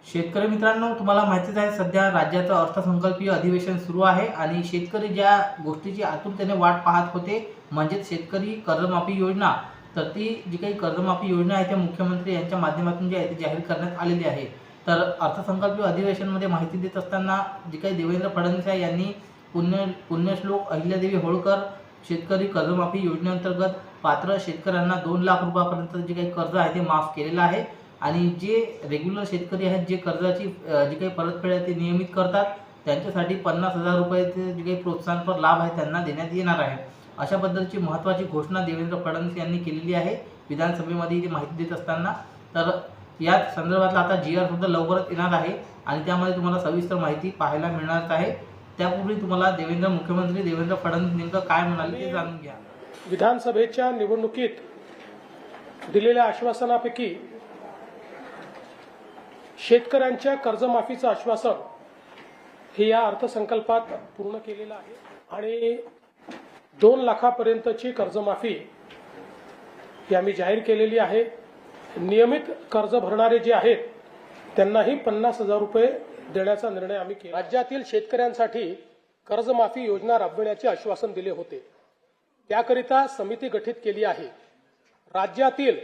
शेतकरी मित्रांनो, तुम्हाला माहितीच आहे सध्या राज्याचं अर्थसंकल्पीय अधिवेशन सुरू आहे आणि शेतकरी ज्या गोष्टीची आतुरतेने वाट पाहत होते म्हणजेच शेतकरी कर्जमाफी योजना. तर ती जी काही कर्जमाफी योजना आहे ते मुख्यमंत्री यांच्या माध्यमातून जी आहे ती जाहीर करण्यात आलेली आहे. तर अर्थसंकल्पीय अधिवेशनमध्ये माहिती देत असताना जी काही देवेंद्र फडणवीस आहे यांनी पुण्यश्लोक अहिल्यादेवी होळकर शेतकरी कर्जमाफी योजनेअंतर्गत पात्र शेतकऱ्यांना 2 लाख रुपयापर्यंत जे काही कर्ज आहे ते माफ केलेलं आहे आणि जे रेग्युलर शेतकरी आहेत जे कर्जाची जी काही परतफेड आहे ते नियमित करतात त्यांच्यासाठी 50,000 रुपयाचे जे काही प्रोत्साहनपर लाभ आहे त्यांना देण्यात येणार आहे. अशा पद्धतीची महत्त्वाची घोषणा देवेंद्र फडणवीस यांनी केलेली आहे विधानसभेमध्ये ती माहिती देत असताना. तर या संदर्भातला आता जी.आर सुद्धा लवकरच येणार आहे आणि त्यामध्ये तुम्हाला सविस्तर माहिती पाहायला मिळणार आहे. त्यापूर्वी तुम्हाला मुख्यमंत्री देवेंद्र फडणवीस नेमकं काय म्हणाले ते जाणून घ्या. विधानसभेच्या निवडणुकीत दिलेल्या आश्वासनापैकी शेतकऱ्यांच्या कर्जमाफीचं आश्वासन हे या अर्थसंकल्पात पूर्ण केलेलं आहे आणि 2 लाखापर्यंतची कर्जमाफी ही आम्ही जाहीर केलेली आहे. नियमित कर्ज भरणारे जे आहेत त्यांनाही 50,000 रुपये देण्याचा निर्णय आम्ही केला. राज्यातील शेतकऱ्यांसाठी कर्जमाफी योजना राबविण्याचे आश्वासन दिले होते. त्याकरिता समिती गठीत केली आहे. राज्यातील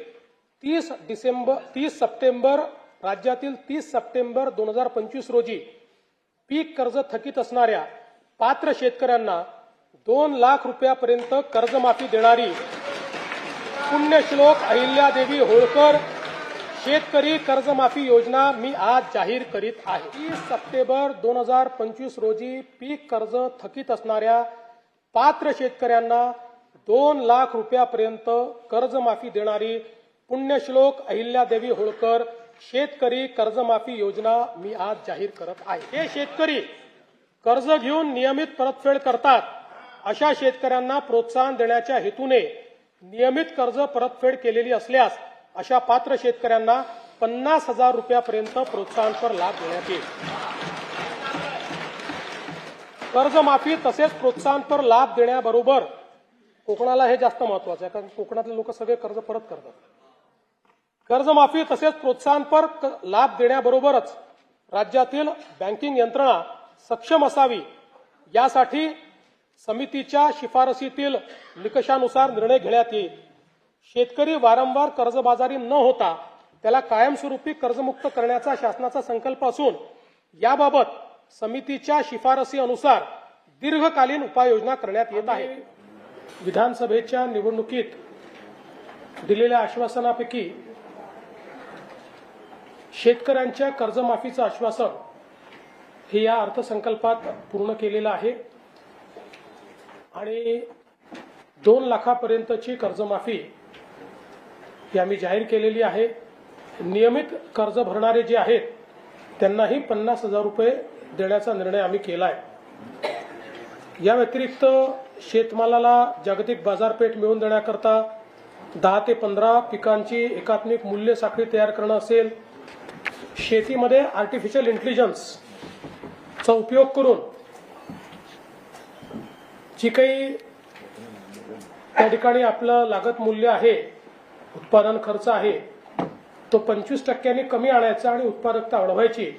30 सप्टेंबर 2025 रोजी पीक कर्ज थकीत असणाऱ्या पात्र शेतकऱ्यांना 2 लाख रुपयापर्यंत कर्जमाफी देणारी पुण्यश्लोक अहिल्यादेवी होळकर शेतकरी कर्जमाफी योजना मी आज जाहीर करीत आहे. 30 सप्टेंबर 2025 रोजी पीक कर्ज थकीत असणाऱ्या पात्र शेतकऱ्यांना 2 लाख रुपयापर्यंत कर्जमाफी देणारी पुण्यश्लोक अहिल्यादेवी होळकर शेतकरी कर्जमाफी योजना मी आज जाहीर करत आहे. हे शेतकरी कर्ज घेऊन नियमित परतफेड करतात अशा शेतकऱ्यांना प्रोत्साहन देण्याच्या हेतूने नियमित कर्ज परतफेड केलेली असल्यास अशा पात्र शेतकऱ्यांना 50,000 रुपयापर्यंत प्रोत्साहनपर लाभ देण्यात येईल. कर्जमाफी तसेच प्रोत्साहनपर लाभ देण्याबरोबर कोकणाला हे जास्त महत्वाचं आहे कारण कोकणातले लोक सगळे कर्ज परत करतात. कर्जमाफी तसेच प्रोत्साहनपर लाभ देण्याबरोबरच राज्यातील बँकिंग यंत्रणा सक्षम असावी यासाठी समितीच्या शिफारसीतील निकषानुसार निर्णय घेण्यात येईल. शेतकरी वारंवार कर्जबाजारी न होता त्याला कायमस्वरूपी कर्जमुक्त करण्याचा शासनाचा संकल्प असून याबाबत समितीच्या शिफारसी अनुसार दीर्घकालीन उपाययोजना करण्यात येत आहे. विधानसभेच्या निवडणुकीत दिलेल्या आश्वासनापैकी शेतकऱ्यांच्या कर्जमाफीचं आश्वासन हे या अर्थसंकल्पात पूर्ण केलेलं आहे आणि 2 लाखापर्यंतची कर्जमाफी ही आम्ही जाहीर केलेली आहे. नियमित कर्ज भरणारे जे आहेत त्यांनाही 50,000 रुपये देण्याचा निर्णय आम्ही केला आहे. या व्यतिरिक्त शेतमालाला जागतिक बाजारपेठ मिळवून देण्याकरता 10 ते 15 पिकांची एकात्मिक मूल्य साखळी तयार करणं असेल, शेतीमध्ये आर्टिफिशियल इंटेलिजन्सचा उपयोग करून जी काही त्या ठिकाणी आपलं लागत मूल्य आहे, उत्पादन खर्च आहे तो 25% कमी आणायचा आणि उत्पादकता वाढवायची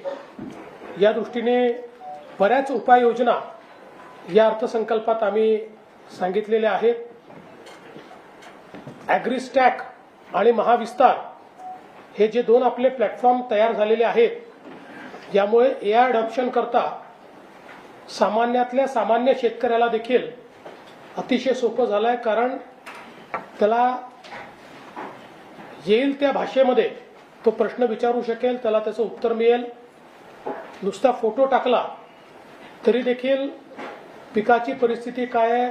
या दृष्टीने बऱ्याच उपाययोजना या अर्थसंकल्पात आम्ही सांगितलेल्या आहेत. ॲग्रीस्टॅक आणि महाविस्तार हे जे 2 आपले प्लॅटफॉर्म तयार झालेले आहेत यामुळे एआय अडॉप्शन करता सामान्यातल्या सामान्य शेतकऱ्याला देखील अतिशय सोपं झालं आहे कारण त्याला येईल त्या भाषेमध्ये तो प्रश्न विचारू शकेल, त्याला त्याचं उत्तर मिळेल. नुसता फोटो टाकला तरी देखील पिकाची परिस्थिती काय आहे,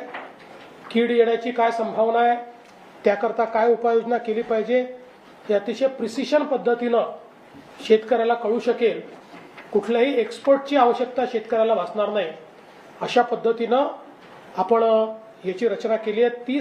कीड येण्याची काय संभावना आहे, त्याकरता काय उपाययोजना केली पाहिजे हे अतिशय प्रिसिशन पद्धतीनं शेतकऱ्याला कळू शकेल. कुठल्याही एक्सपर्टची आवश्यकता शेतकऱ्याला भासणार नाही अशा पद्धतीनं आपण याची रचना केली आहे.